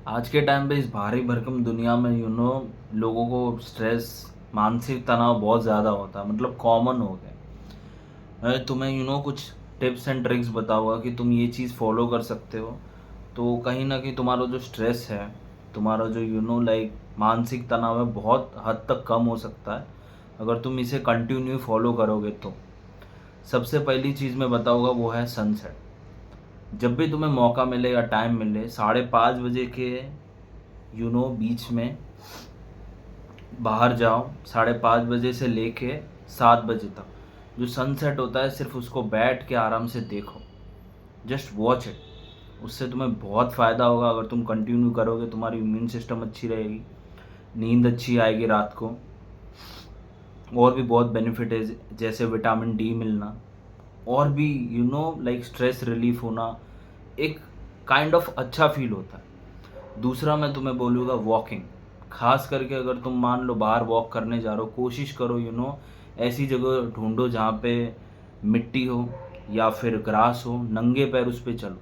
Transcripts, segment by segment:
आज के टाइम पे इस भारी भरकम दुनिया में लोगों को स्ट्रेस, मानसिक तनाव बहुत ज़्यादा होता है, मतलब कॉमन हो गया। मैं तुम्हें कुछ टिप्स एंड ट्रिक्स बताऊंगा कि तुम ये चीज़ फॉलो कर सकते हो। तो कहीं ना कहीं तुम्हारा जो स्ट्रेस है, तुम्हारा जो लाइक मानसिक तनाव है, बहुत हद तक कम हो सकता है अगर तुम इसे कंटिन्यू फॉलो करोगे तो। सबसे पहली चीज़ मैं बताऊंगा वो है सनसेट। जब भी तुम्हें मौका मिले या टाइम मिले, 5:30 बजे के बीच में बाहर जाओ। 5:30 बजे से लेके 7 बजे तक जो सनसेट होता है, सिर्फ उसको बैठ के आराम से देखो। Just watch it. उससे तुम्हें बहुत फ़ायदा होगा। अगर तुम कंटिन्यू करोगे, तुम्हारी इम्यून सिस्टम अच्छी रहेगी, नींद अच्छी आएगी रात को। और भी बहुत बेनिफिट है, जैसे विटामिन डी मिलना, और भी लाइक स्ट्रेस रिलीफ होना, एक काइंड ऑफ अच्छा फील होता है। दूसरा मैं तुम्हें बोलूँगा वॉकिंग। खास करके अगर तुम मान लो बाहर वॉक करने जा रहे हो, कोशिश करो ऐसी जगह ढूंढो जहाँ पे मिट्टी हो या फिर ग्रास हो, नंगे पैर उस पे चलो।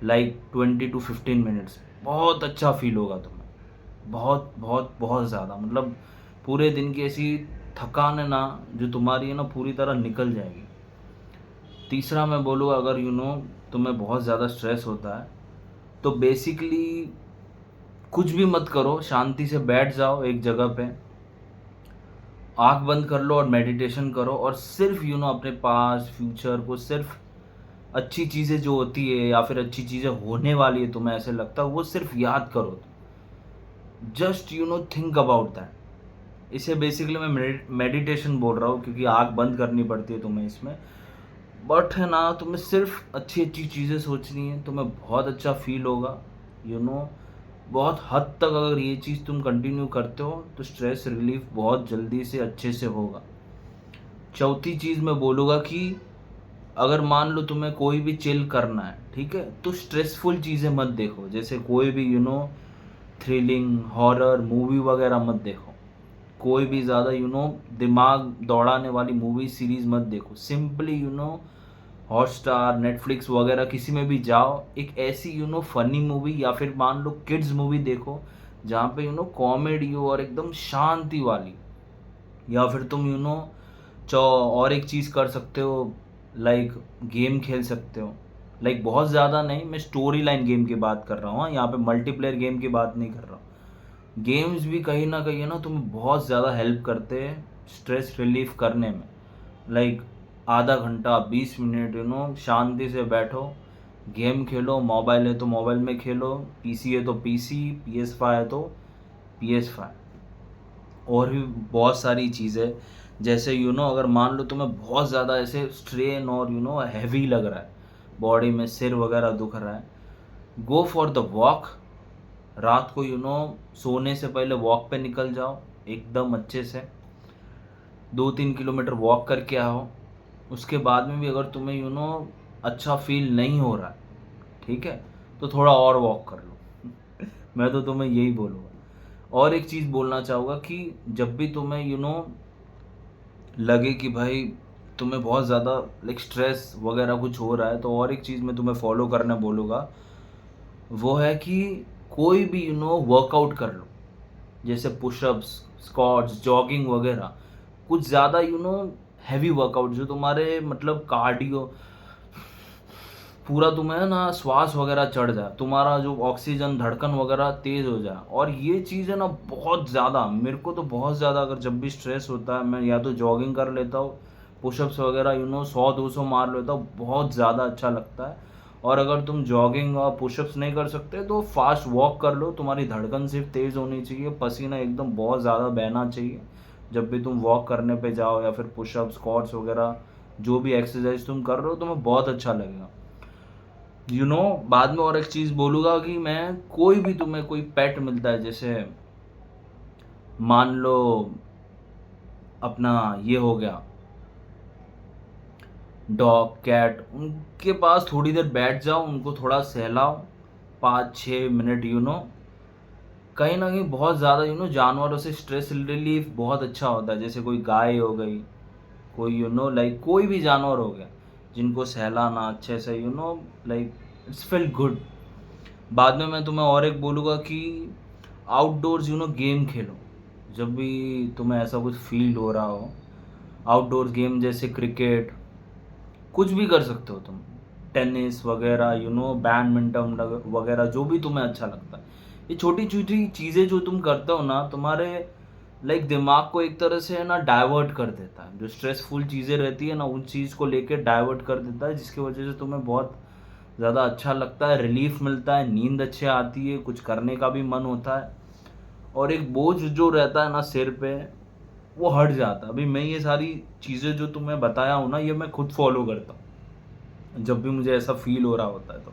लाइक 20 to 15 मिनट्स, बहुत अच्छा फील होगा तुम्हें। बहुत बहुत बहुत ज़्यादा, मतलब पूरे दिन की ऐसी थकान है ना जो तुम्हारी है ना, पूरी तरह निकल जाएगी। तीसरा मैं बोलूँ, अगर तुम्हें बहुत ज़्यादा स्ट्रेस होता है तो बेसिकली कुछ भी मत करो, शांति से बैठ जाओ एक जगह पे, आंख बंद कर लो और मेडिटेशन करो, और सिर्फ अपने पास फ्यूचर को, सिर्फ अच्छी चीज़ें जो होती है या फिर अच्छी चीज़ें होने वाली है, तुम्हें ऐसे लगता है, वो सिर्फ याद करो। Just think about that. इसे बेसिकली मैं मेडिटेशन बोल रहा हूँ, क्योंकि आंख बंद करनी पड़ती है तुम्हें इसमें। बट है ना, तुम्हें सिर्फ अच्छी अच्छी चीज़ें सोचनी है, तुम्हें बहुत अच्छा फील होगा। यू नो बहुत हद तक अगर ये चीज़ तुम कंटिन्यू करते हो तो स्ट्रेस रिलीफ बहुत जल्दी से अच्छे से होगा। चौथी चीज़ मैं बोलूँगा कि अगर मान लो तुम्हें कोई भी चिल करना है, ठीक है, तो स्ट्रेसफुल चीज़ें मत देखो। जैसे कोई भी थ्रिलिंग हॉरर मूवी वगैरह मत देखो। कोई भी ज़्यादा दिमाग दौड़ाने वाली मूवी सीरीज़ मत देखो। सिंपली हॉटस्टार, नेटफ्लिक्स वगैरह किसी में भी जाओ, एक ऐसी फनी मूवी या फिर मान लो किड्स मूवी देखो, जहाँ पे कॉमेडी हो और एकदम शांति वाली। या फिर तुम चो और एक चीज़ कर सकते हो, लाइक गेम खेल सकते हो। लाइक बहुत ज़्यादा नहीं, मैं स्टोरी लाइन गेम की बात कर रहा हूँ, हाँ, यहाँ पे मल्टीप्लेयर गेम की बात नहीं कर रहा हूँ। गेम्स भी कहीं ना कहीं है ना, तुम्हें बहुत ज़्यादा हेल्प करते हैं स्ट्रेस रिलीफ करने में। लाइक आधा घंटा 20 मिनट शांति से बैठो, गेम खेलो। मोबाइल है तो मोबाइल में खेलो, पीसी है तो पीसी, PS5 है तो PS5। और भी बहुत सारी चीज़ें, जैसे अगर मान लो तुम्हें बहुत ज़्यादा ऐसे स्ट्रेन और हैवी लग रहा है, बॉडी में सिर वगैरह दुख रहा है, गो फॉर द वॉक। रात को सोने से पहले वॉक पे निकल जाओ, एकदम अच्छे से 2-3 किलोमीटर वॉक करके आओ। उसके बाद में भी अगर तुम्हें अच्छा फील नहीं हो रहा है, ठीक है, तो थोड़ा और वॉक कर लो। मैं तो तुम्हें यही बोलूँगा। और एक चीज़ बोलना चाहूँगा कि जब भी तुम्हें लगे कि भाई तुम्हें बहुत ज़्यादा लाइक स्ट्रेस वगैरह कुछ हो रहा है, तो और एक चीज़ मैं तुम्हें फॉलो करना बोलूँगा, वो है कि कोई भी वर्कआउट कर लो। जैसे पुशअप्स, स्क्वाट्स, जॉगिंग वगैरह। कुछ ज़्यादा हैवी वर्कआउट जो तुम्हारे मतलब कार्डियो, पूरा तुम्हें ना श्वास वगैरह चढ़ जाए, तुम्हारा जो ऑक्सीजन धड़कन वगैरह तेज़ हो जाए। और ये चीज़ है ना, बहुत ज़्यादा मेरे को तो बहुत ज़्यादा, अगर जब भी स्ट्रेस होता है, मैं या तो जॉगिंग कर लेता हूँ, पुशअप्स वगैरह 100-200 मार लेता हूँ, बहुत ज़्यादा अच्छा लगता है। और अगर तुम जॉगिंग और पुशअप्स नहीं कर सकते तो फास्ट वॉक कर लो। तुम्हारी धड़कन सिर्फ तेज़ होनी चाहिए, पसीना एकदम बहुत ज़्यादा बहना चाहिए जब भी तुम वॉक करने पे जाओ, या फिर पुशअप, स्क्वाट्स वगैरह जो भी एक्सरसाइज तुम कर रहे हो, तुम्हें बहुत अच्छा लगेगा। बाद में और एक चीज़ बोलूँगा कि मैं, कोई भी तुम्हें कोई पेट मिलता है, जैसे मान लो अपना ये हो गया डॉग, कैट, उनके पास थोड़ी देर बैठ जाओ, उनको थोड़ा सहलाओ, 5-6 मिनट। कहीं ना कहीं बहुत ज़्यादा जानवरों से स्ट्रेस रिलीफ बहुत अच्छा होता है। जैसे कोई गाय हो गई, कोई लाइक कोई भी जानवर हो गया, जिनको सहलाना अच्छे से लाइक इट्स फील गुड। बाद में मैं तुम्हें और एक बोलूँगा कि आउटडोर्स गेम खेलो। जब भी तुम्हें ऐसा कुछ फ़ील हो रहा हो, आउटडोर गेम जैसे क्रिकेट, कुछ भी कर सकते हो तुम। टेनिस वगैरह बैडमिंटन वगैरह, जो भी तुम्हें अच्छा लगता है। ये छोटी-छोटी चीज़ें जो तुम करते हो ना, तुम्हारे दिमाग को एक तरह से ना डाइवर्ट कर देता है। जो स्ट्रेसफुल चीज़ें रहती है ना, उन चीज़ को लेके डाइवर्ट कर देता है, जिसकी वजह से तुम्हें बहुत ज़्यादा अच्छा लगता है, रिलीफ़ मिलता है, नींद अच्छे आती है, कुछ करने का भी मन होता है और एक बोझ जो रहता है ना सिर पे, वो हट जाता है। अभी मैं ये सारी चीज़ें जो तुम्हें बताया हूँ ना, ये मैं खुद फ़ॉलो करता हूँ। जब भी मुझे ऐसा फ़ील हो रहा होता है तो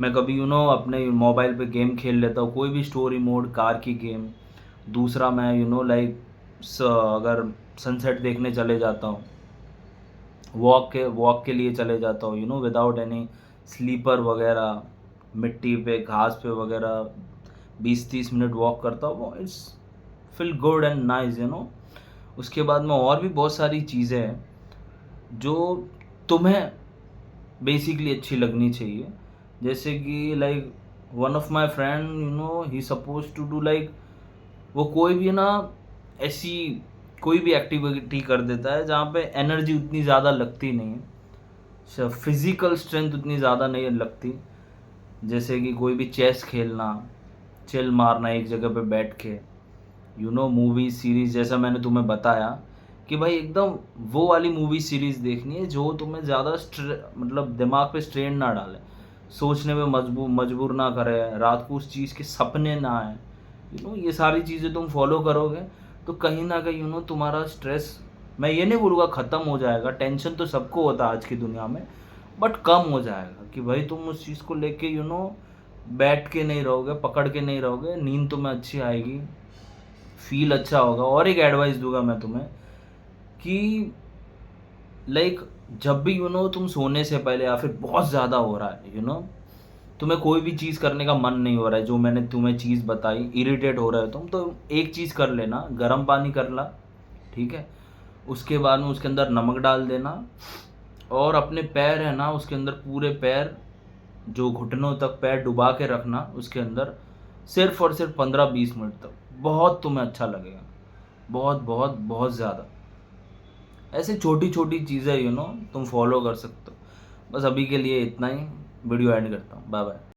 मैं कभी अपने मोबाइल पे गेम खेल लेता हूँ, कोई भी स्टोरी मोड, कार की गेम। दूसरा मैं अगर सनसेट देखने चले जाता हूँ, वॉक के लिए चले जाता हूँ, विदाउट एनी स्लीपर वगैरह, मिट्टी पे, घास पे वगैरह 20-30 मिनट वॉक करता हूँ। It's feel good and nice. उसके बाद में और भी बहुत सारी चीज़ें हैं जो तुम्हें बेसिकली अच्छी लगनी चाहिए। जैसे कि one of my friend, he suppose to do वो कोई भी ना ऐसी कोई भी एक्टिविटी कर देता है जहाँ पे एनर्जी उतनी ज़्यादा लगती नहीं है, फिजिकल स्ट्रेंथ उतनी ज़्यादा नहीं लगती। जैसे कि कोई भी चेस खेलना, चिल मारना एक जगह पे बैठ के, मूवी सीरीज़, जैसा मैंने तुम्हें बताया कि भाई एकदम वो वाली मूवी सीरीज़ देखनी है जो तुम्हें ज़्यादा दिमाग पे स्ट्रेन ना डाले, सोचने में मजबूर ना करे, रात को उस चीज़ के सपने ना आए। ये सारी चीज़ें तुम फॉलो करोगे तो कहीं ना कहीं तुम्हारा स्ट्रेस, मैं ये नहीं बोलूँगा ख़त्म हो जाएगा, टेंशन तो सबको होता है आज की दुनिया में, बट कम हो जाएगा कि भाई तुम उस चीज़ को लेके बैठ के नहीं रहोगे, पकड़ के नहीं रहोगे, नींद तुम्हें अच्छी आएगी, फील अच्छा होगा। और एक एडवाइस दूंगा मैं तुम्हें कि जब भी तुम सोने से पहले, या फिर बहुत ज़्यादा हो रहा है, तुम्हें कोई भी चीज़ करने का मन नहीं हो रहा है, जो मैंने तुम्हें चीज़ बताई, इरिटेट हो रहे हो तुम, तो एक चीज़ कर लेना, गर्म पानी कर ला, ठीक है। उसके बाद में उसके अंदर नमक डाल देना और अपने पैर है ना, उसके अंदर पूरे पैर, जो घुटनों तक पैर डुबा के रखना उसके अंदर, सिर्फ और सिर्फ 15-20 मिनट तक। बहुत तुम्हें अच्छा लगेगा, बहुत बहुत बहुत ज़्यादा। ऐसे छोटी छोटी चीज़ें तुम फॉलो कर सकते हो। बस अभी के लिए इतना ही, वीडियो एंड करता हूँ। Bye bye.